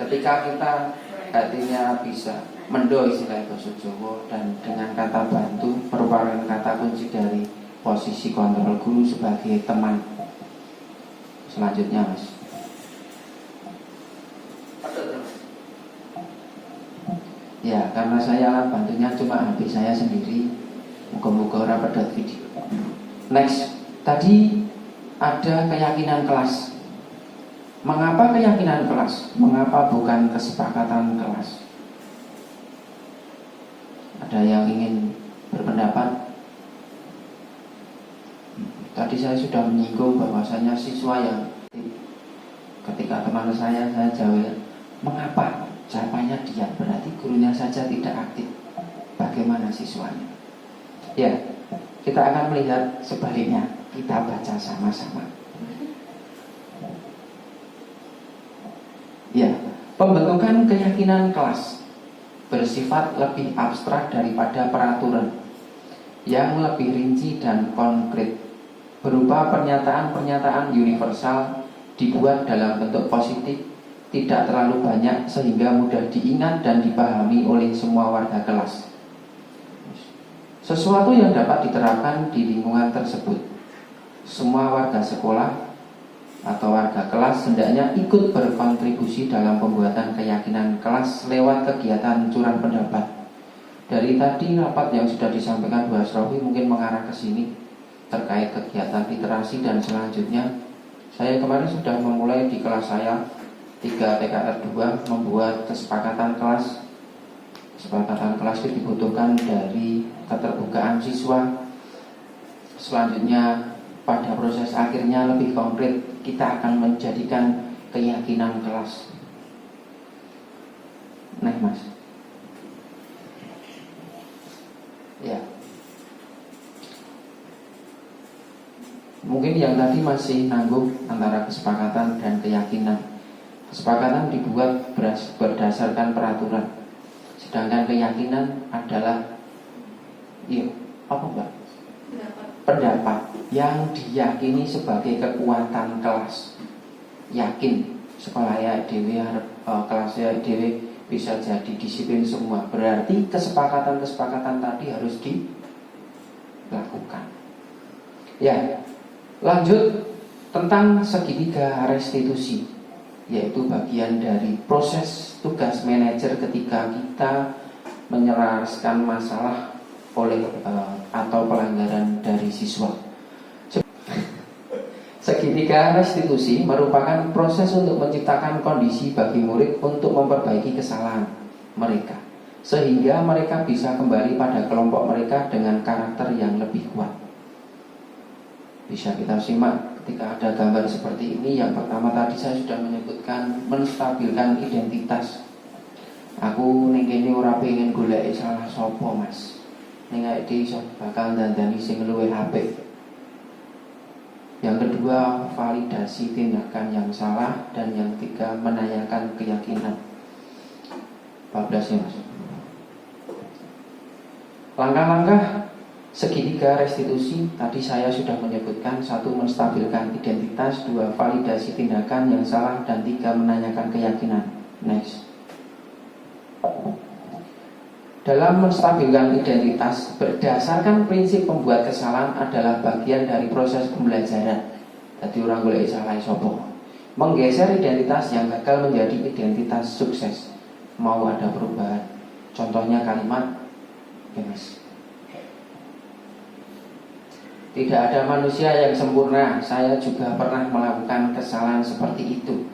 Ketika kita artinya bisa mendo istilah bahasa Jawa dan dengan kata bantu merupakan kata kunci dari posisi kontrol guru sebagai teman. Selanjutnya Mas. Ya karena saya alat bantunya cuma HP saya sendiri. Moga-moga ora pedot video. Next. Tadi ada keyakinan kelas. Mengapa keyakinan kelas? Mengapa bukan kesepakatan kelas? Ada yang ingin berpendapat? Tadi saya sudah menyinggung bahwasanya siswa yang ketika teman saya jawab, mengapa? Jawabannya diam, berarti gurunya saja tidak aktif. Bagaimana siswanya? Ya, kita akan melihat sebaliknya. Kita baca sama-sama. Ya, pembentukan keyakinan kelas bersifat lebih abstrak daripada peraturan yang lebih rinci dan konkret, berupa pernyataan-pernyataan universal dibuat dalam bentuk positif, tidak terlalu banyak sehingga mudah diingat dan dipahami oleh semua warga kelas. Sesuatu yang dapat diterapkan di lingkungan tersebut. Semua warga sekolah atau warga kelas hendaknya ikut berkontribusi dalam pembuatan keyakinan kelas lewat kegiatan curang pendapat. Dari tadi rapat yang sudah disampaikan Bu Asrofi mungkin mengarah ke sini terkait kegiatan literasi dan selanjutnya. Saya kemarin sudah memulai di kelas saya 3 PKR 2 membuat kesepakatan kelas. Kesepakatan kelas itu dibutuhkan dari keterbukaan siswa. Selanjutnya pada proses akhirnya lebih konkret kita akan menjadikan keyakinan kelas. Nah Mas. Ya. Mungkin yang tadi masih nanggung antara kesepakatan dan keyakinan. Kesepakatan dibuat berdasarkan peraturan. Sedangkan keyakinan adalah apa Mbak? Pendapat yang diyakini sebagai kekuatan kelas. Yakin sekolah ya dewe kelas ya dewe bisa jadi disiplin semua. Berarti kesepakatan-kesepakatan tadi harus dilakukan. Ya, lanjut tentang segitiga restitusi, yaitu bagian dari proses tugas manajer ketika kita menyelaraskan masalah oleh atau pelanggaran dari siswa. Segitiga restitusi merupakan proses untuk menciptakan kondisi bagi murid untuk memperbaiki kesalahan mereka, sehingga mereka bisa kembali pada kelompok mereka dengan karakter yang lebih kuat. Bisa kita simak ketika ada gambar seperti ini. Yang pertama tadi saya sudah menyebutkan menstabilkan identitas. Aku ning kene ora pengen golek salah sapa Mas. Ning awake dhewe iso bakal dandani sing luwih apik. Yang kedua, validasi tindakan yang salah. Dan yang ketiga, menanyakan keyakinan. 14 ya Mas. Langkah-langkah segitiga restitusi tadi saya sudah menyebutkan. 1. Menstabilkan identitas. 2. Validasi tindakan yang salah. Dan 3. Menanyakan keyakinan. Next. Dalam menstabilkan identitas, berdasarkan prinsip pembuat kesalahan adalah bagian dari proses pembelajaran. Jadi orang boleh salah sopo. Menggeser identitas yang gagal menjadi identitas sukses. Mau ada perubahan. Contohnya kalimat, ya Mas. Tidak ada manusia yang sempurna. Saya juga pernah melakukan kesalahan seperti itu.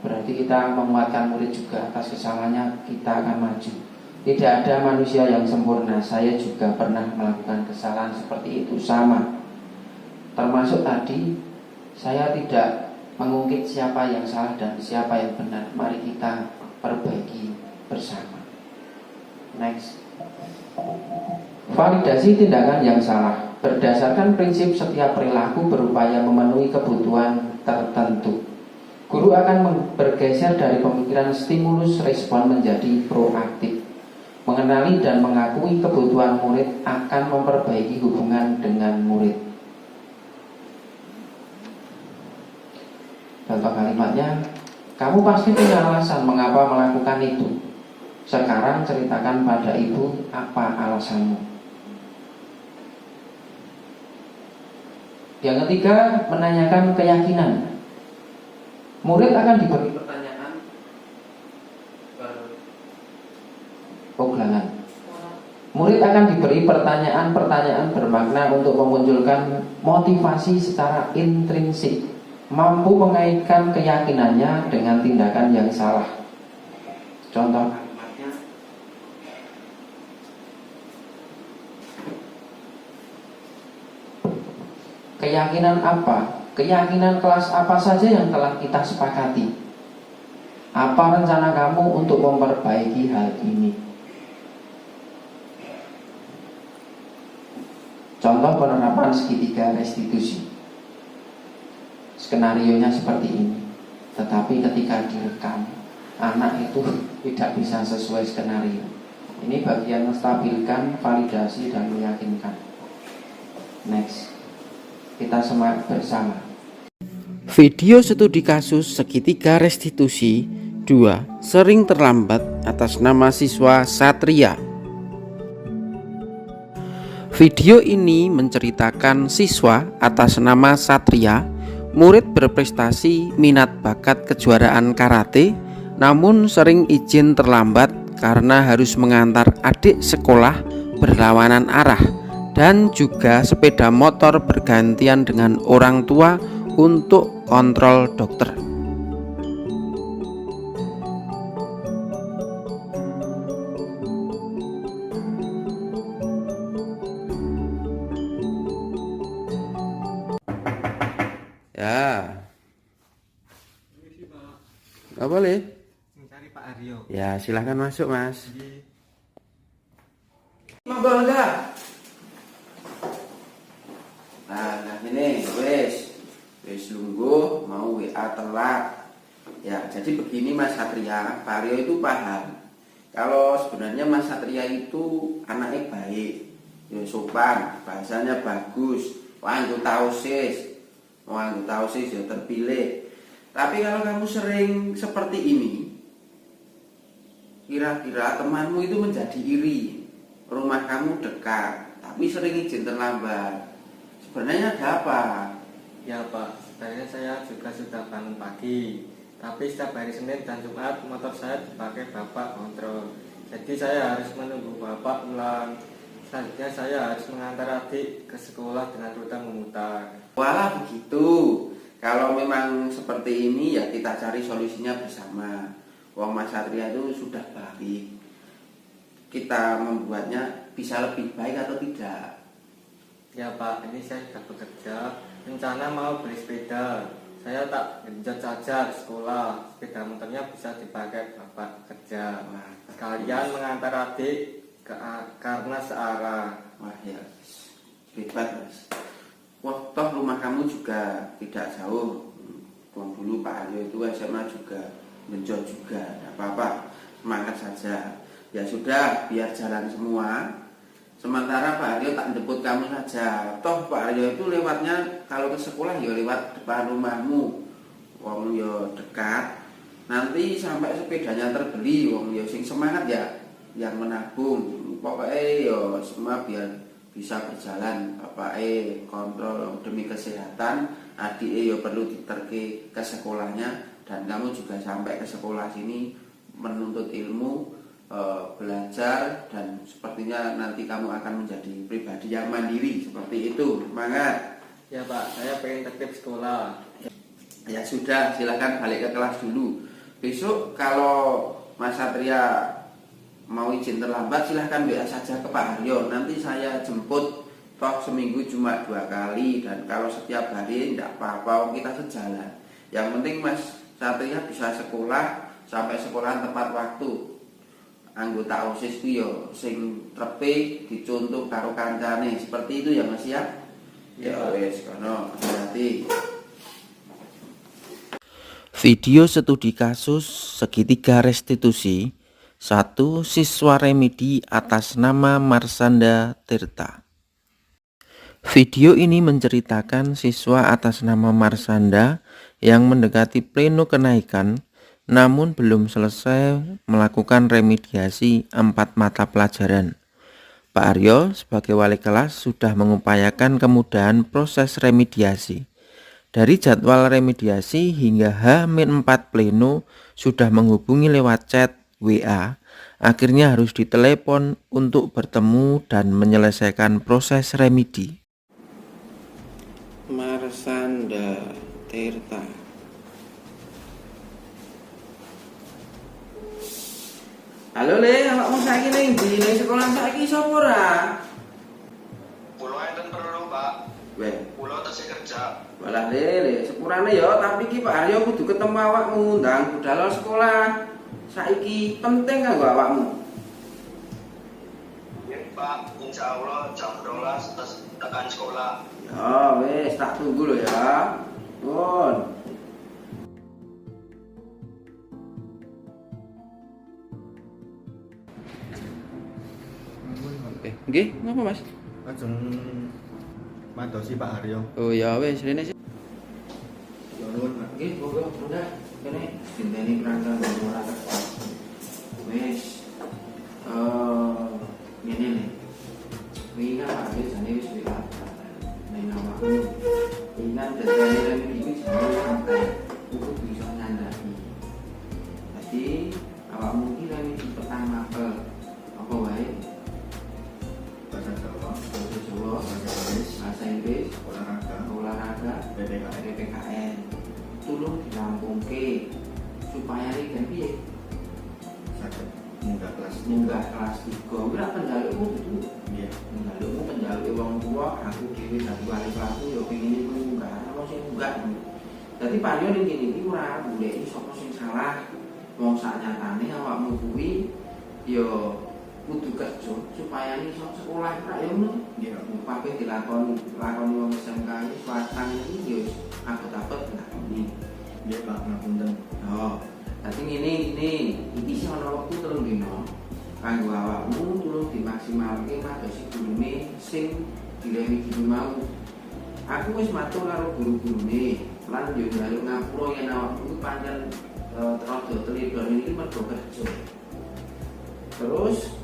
Berarti kita menguatkan murid juga atas kesalahannya, kita akan maju. Tidak ada manusia yang sempurna. Saya juga pernah melakukan kesalahan seperti itu, sama. Termasuk tadi, saya tidak mengungkit siapa yang salah dan siapa yang benar. Mari kita perbaiki bersama. Next. Validasi tindakan yang salah. Berdasarkan prinsip setiap perilaku berupaya memenuhi kebutuhan tertentu. Guru akan bergeser dari pemikiran stimulus respon menjadi proaktif. Mengenali dan mengakui kebutuhan murid akan memperbaiki hubungan dengan murid. Contoh kalimatnya, kamu pasti punya alasan mengapa melakukan itu. Sekarang ceritakan pada ibu apa alasanmu. Yang ketiga, menanyakan keyakinan. Murid akan diberi pertanyaan ulangan. Murid akan diberi pertanyaan-pertanyaan bermakna untuk memunculkan motivasi secara intrinsik, mampu mengaitkan keyakinannya dengan tindakan yang salah. Contoh kalimatnya, keyakinan apa? Keyakinan kelas apa saja yang telah kita sepakati? Apa rencana kamu untuk memperbaiki hal ini? Contoh penerapan segitiga restitusi. Skenarionya seperti ini. Tetapi ketika direkam, anak itu tidak bisa sesuai skenario. Ini bagian menstabilkan, validasi, dan meyakinkan. Next. Kita semak bersama. Video studi kasus segitiga restitusi 2. Sering terlambat atas nama siswa Satria. Video ini menceritakan siswa atas nama Satria, murid berprestasi minat bakat kejuaraan karate, namun sering izin terlambat karena harus mengantar adik sekolah berlawanan arah dan juga sepeda motor bergantian dengan orang tua untuk kontrol dokter. Ya. Nggak boleh. Mencari Pak Aryo. Ya, silahkan masuk, Mas. Monggo enggak? Nah ini wis lungguh mau WA telat. Ya, jadi begini Mas Satria, Pak Aryo itu paham. Kalau sebenarnya Mas Satria itu anaknya baik, ya sopan, bahasanya bagus, anggota OSIS ya terpilih. Tapi kalau kamu sering seperti ini, kira-kira temanmu itu menjadi iri. Rumah kamu dekat, tapi sering izin terlambat. Sebenarnya ada apa? Ya Pak, sebenarnya saya juga sudah bangun pagi. Tapi setiap hari Senin dan Jumat motor saya dipakai Bapak kontrol. Jadi saya harus menunggu Bapak pulang. Selanjutnya saya harus mengantar adik ke sekolah dengan rute memutar. Walah begitu. Kalau memang seperti ini ya kita cari solusinya bersama. Wong Mas Satria itu sudah baik. Kita membuatnya bisa lebih baik atau tidak? Ya Pak, ini saya sudah bekerja. Rencana mau beli sepeda. Saya tak genjot saja ke sekolah. Sepeda motornya bisa dipakai Bapak kerja. Sekalian mengantar adik karena searah. Wah ya, hebat Mas. Wah, toh rumah kamu juga tidak jauh. Dulu Pak Aryo itu SMA juga, Benjo juga, tidak apa-apa, semangat saja. Ya sudah, biar jalan semua. Sementara Pak Aryo tak jemput kamu saja. Toh Pak Aryo itu lewatnya kalau ke sekolah ya lewat depan rumahmu. Wong yo dekat. Nanti sampai sepedanya terbeli, wong yo sing semangat ya yang menabung. Pokoknya yo semua biar bisa berjalan. Bapake kontrol demi kesehatan, adik yo perlu diterke ke sekolahnya, dan kamu juga sampai ke sekolah sini menuntut ilmu, belajar, dan sepertinya nanti kamu akan menjadi pribadi yang mandiri seperti itu. Semangat. Ya Pak, saya pengen tertib sekolah. Ya sudah, silakan balik ke kelas dulu. Besok kalau Mas Satria mau izin terlambat, silahkan WA saja ke Pak Haryo. Nanti saya jemput. Toh seminggu cuma 2 kali, dan kalau setiap hari tidak apa-apa, kita sejalan. Yang penting Mas Satria bisa sekolah sampai sekolah tepat waktu. Anggota OSIS itu yo sing trepe dicontoh karo kancane, seperti itu ya Mas ya. Ya wes kono, hati-hati. Video studi kasus segitiga restitusi. 1. Siswa remedi atas nama Marsanda Tirta. Video ini menceritakan siswa atas nama Marsanda yang mendekati pleno kenaikan namun belum selesai melakukan remediasi 4 mata pelajaran. Pak Aryo sebagai wali kelas sudah mengupayakan kemudahan proses remediasi. Dari jadwal remediasi hingga H-4 pleno sudah menghubungi lewat chat WA, akhirnya harus ditelepon untuk bertemu dan menyelesaikan proses remedi. Marsanda Tirta. Halo Le, awakmu saiki ning ndi? Ning sekolah saiki sapa ora? Pulau enten perlu, Pak. Weh, Pulau tesih kerja. walah Le, sepurane ya, tapi iki Pak Aryo kudu ketemu awakmu ndang budal sekolah. Saiki penting kanggo awakmu. Ya, Pak. Insya Allah jam 12 terus tekan sekolah. Ya, wes tak tunggu lo ya. Pun. Nggih, ngapa Mas? Lajeng madosi Pak Haryo. Oh ya wes rene sih. Ya nuwun, Pak. Nggih, monggo udah kene dinteni perangkat ora tepat. Wes. Ngene nih. Wingi kan Pak Aryo jane wis wis ning awakmu. Ingat dadane rene iki jane sampai untuk bisa nyandani. Jadi awakmu iki rene petang mapel. Apa wae? Bahasa Jawa, Bahasa Jawa, bahasa Inggris, olahraga, PPKN. Tulung dirampungke supaya iki kan piye? saged munggah kelas Munggah kelas 3. Ora penjalukmu itu. nggih. Penjalukmu penjaluk wong tua, aku dhewe dadi wali kelasku ya pengin iku munggah, apa sing munggah. Dadi Pak Yo ning kene iki ora goleki sapa sing salah. Wong saknyatane awakmu kuwi ya kudu kerja supaya iso sekolah ra ya ngono. Nggih, Pak. Upame dilakoni wong SMK iki swasta iki ya abot-abot dilakoni. Nggih, Pak, ngapunten. Oh, dadi ngene iki sing ana wektu 3 dina. Kanggo awakmu tulung dimaksimalke madosi gurune sing diremedi mau. Aku wis matur karo guru-gurune, lan yo njaluk ngapura yen awakmu pancen rada telidon iki mergo kerja. Terus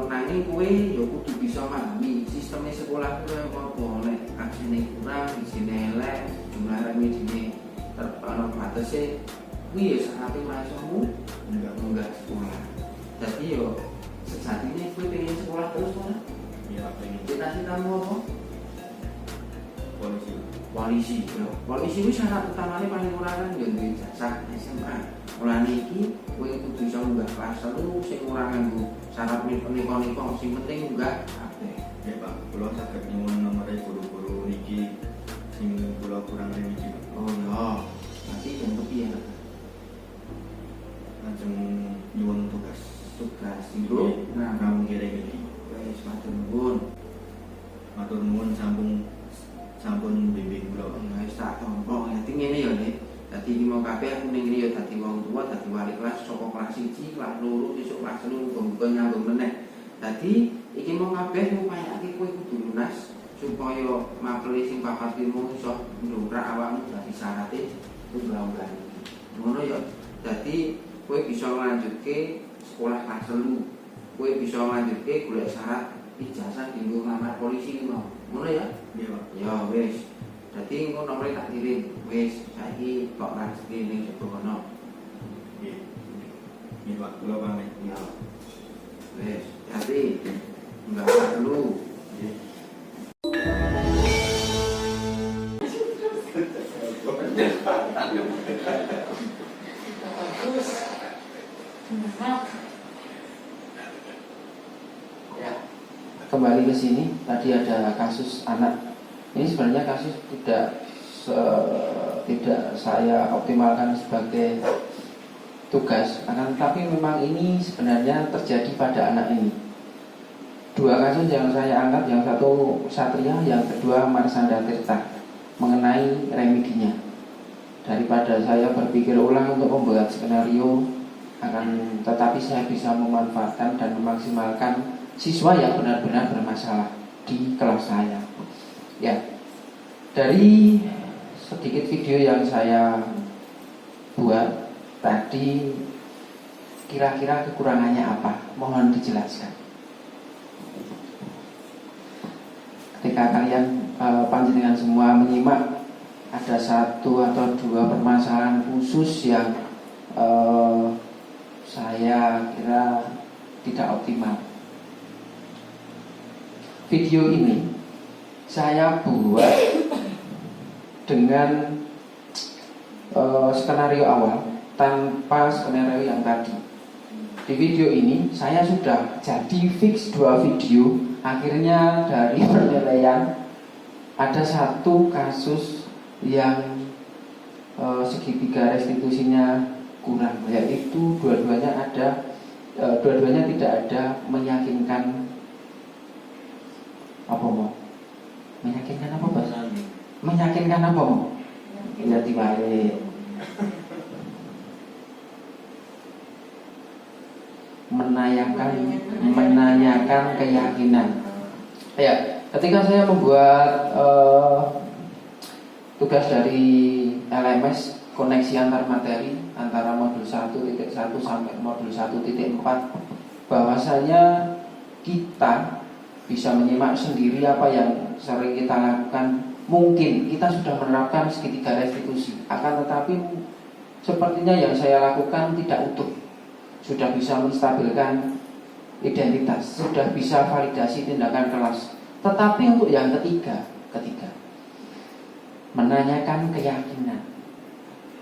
nanging kowe ya kudu bisa memahami sistemnya sekolah kuwi apa nek aksine kurang, isine elek, jumlah remedine terpana batese kuwi ya syaratnya mahasiswamu munggah sekolah. Jadi yo sejatinya kowe pengen sekolah terus ora? Iya, Pak, pengen Cita-citamu apa? polisi. Polisi. Polisi itu syarat utamanya paling ora kan yo duwe ijazah SMA. Mulane iki kowe kudu bisa munggah kelas 3 sing ora nganggo syarat niko-niko, sing penting munggah kabeh. Nggih, Pak, kula saged nyuwun nomore guru-guru niki sing kula kurang remedi. Oh ya, nanti yang kepiye? Lajeng nyuwun tugas Tugas itu nah kamu kira-kira. wis matur nuwun. matur nuwun sampun bimbing kula. Wis tak tompo. Dadi ngene ya, Nek. Dadi iki mau kabeh aku ning ngene ya dadi wong tua, dadi wali kelas saka kelas 1, kelas 2, besok kelas 3 muga nyambung meneh. Dadi iki mau kabeh ngupayake kowe kudu lunas supaya mapele sing papatmu iso ndongkrak awakmu dadi syaraté tunggal-tunggal. Ngono ya. Dadi kowe bisa nglanjutke sekolah kelas 3. Kowe bisa nglanjutke golek syarat ijazah dinggo ngamar polisi mau. Ngono ya? Nggih, Pak. Ya wis. Dadi engko nomore tak kirim. Wis, saiki kok transfer ning jero kono. Nggih. Nggih, Pak, kula pamit. Ya. Wis, hati. Enggak dulu. Nggih. Ya, kembali ke sini. Tadi ada kasus anak. Ini sebenarnya kasus tidak saya optimalkan sebagai tugas, akan tetapi memang ini sebenarnya terjadi pada anak ini. Dua kasus yang saya angkat, yang satu Satria, yang kedua Marsanda Tirta, mengenai remedinya. Daripada saya berpikir ulang untuk membuat skenario, akan tetapi saya bisa memanfaatkan dan memaksimalkan siswa yang benar-benar bermasalah di kelas saya. Ya, dari sedikit video yang saya buat tadi, kira-kira kekurangannya apa? Mohon dijelaskan. Ketika kalian panjenengan semua menyimak, ada satu atau dua permasalahan khusus yang saya kira tidak optimal. Video ini saya buat dengan skenario awal tanpa skenario yang tadi. Di video ini saya sudah jadi fix 2 video. Akhirnya dari penilaian ada satu kasus yang segitiga restitusinya kurang, yaitu dua-duanya tidak ada meyakinkan. Apa mau? Meyakinkan apa, Bas? Meyakinkan apa mau? Ya diwae. Menanyakan keyakinan. Ya, ketika saya membuat tugas dari LMS, koneksi antar materi antara modul 1.1 sampai modul 1.4, bahwasanya kita bisa menyimak sendiri apa yang sering kita lakukan. Mungkin kita sudah menerapkan segitiga restitusi, akan tetapi sepertinya yang saya lakukan tidak utuh. Sudah bisa menstabilkan identitas, sudah bisa validasi tindakan kelas. Tetapi untuk yang ketiga, menanyakan keyakinan.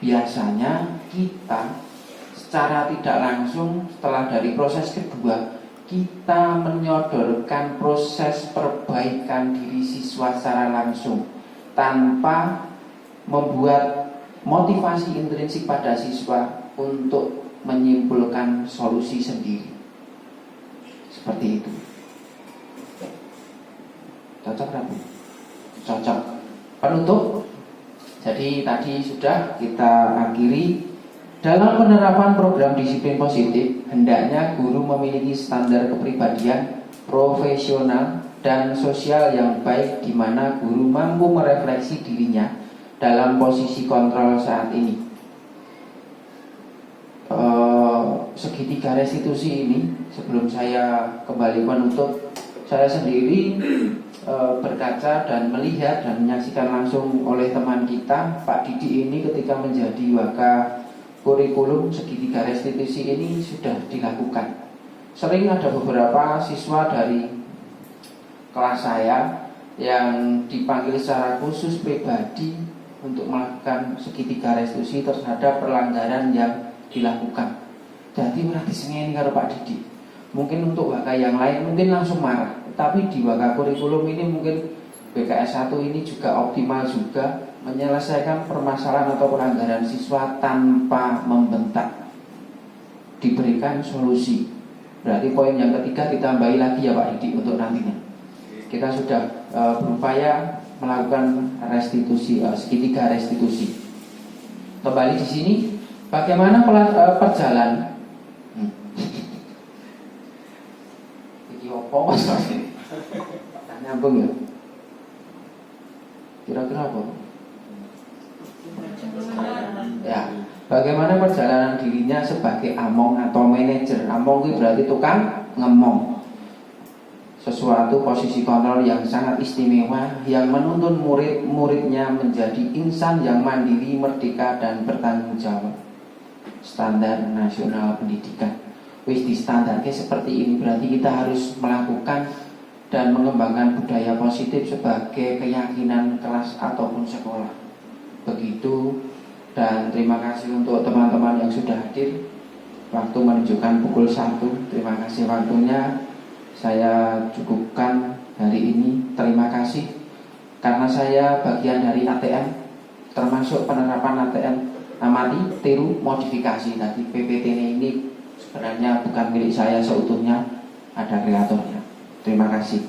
Biasanya kita secara tidak langsung setelah dari proses kedua, kita menyodorkan proses perbaikan diri siswa secara langsung tanpa membuat motivasi intrinsik pada siswa untuk menyimpulkan solusi sendiri. Seperti itu. Cocok Rabu? Cocok. Penutup. Jadi tadi sudah kita akhiri. Dalam penerapan program disiplin positif, hendaknya guru memiliki standar kepribadian profesional dan sosial yang baik, di mana guru mampu merefleksi dirinya dalam posisi kontrol saat ini. Segitiga restitusi ini, sebelum saya kembali menutup, saya sendiri berkaca dan melihat dan menyaksikan langsung oleh teman kita, Pak Didi ini ketika menjadi waka kurikulum segitiga restitusi ini sudah dilakukan. Sering ada beberapa siswa dari kelas saya yang dipanggil secara khusus pribadi untuk melakukan segitiga restitusi terhadap pelanggaran yang dilakukan. Jadi berarti sengeni karo Pak Didi. Mungkin untuk waka yang lain mungkin langsung marah, tapi di waka kurikulum ini mungkin BKS 1 ini juga optimal juga menyelesaikan permasalahan atau pelanggaran siswa tanpa membentak, diberikan solusi. Berarti poin yang ketiga ditambahi lagi ya Pak Didi untuk nantinya. kita sudah berupaya melakukan restitusi, segitiga restitusi. Kembali di sini, bagaimana perjalanan? Iki opo mas? Tak nyambung ya? Kira-kira apa? Ya, bagaimana perjalanan dirinya sebagai among atau manajer? Among itu berarti tukang ngemong. Sesuatu posisi kontrol yang sangat istimewa yang menuntun murid-muridnya menjadi insan yang mandiri, merdeka, dan bertanggung jawab. Standar nasional pendidikan wis distandarkan seperti ini, berarti kita harus melakukan dan mengembangkan budaya positif sebagai keyakinan kelas ataupun sekolah. Begitu, dan terima kasih untuk teman-teman yang sudah hadir. Waktu menunjukkan pukul 1. Terima kasih waktunya. Saya cukupkan hari ini. Terima kasih karena saya bagian dari ATM, termasuk penerapan ATM amati, tiru, modifikasi. Tadi PPT ini sebenarnya bukan milik saya seutuhnya, ada kreatornya. Terima kasih.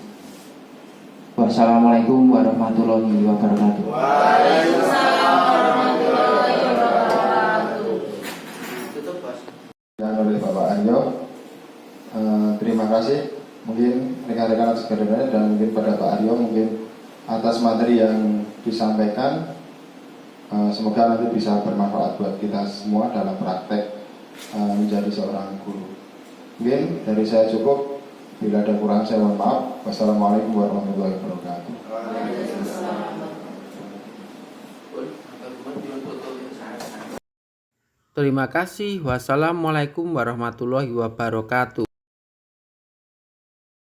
Wassalamualaikum warahmatullahi wabarakatuh. Waalaikumsalam warahmatullahi wabarakatuh. Yang oleh Bapak Aryo, terima kasih. Mungkin rekan-rekan sekalian dan mungkin pada Pak Aryo mungkin atas materi yang disampaikan, semoga nanti bisa bermanfaat buat kita semua dalam praktek menjadi seorang guru. Mungkin dari saya cukup. Bila ada kurang saya mohon maaf. Wassalamualaikum warahmatullahi wabarakatuh. Terima kasih. Wassalamualaikum warahmatullahi wabarakatuh.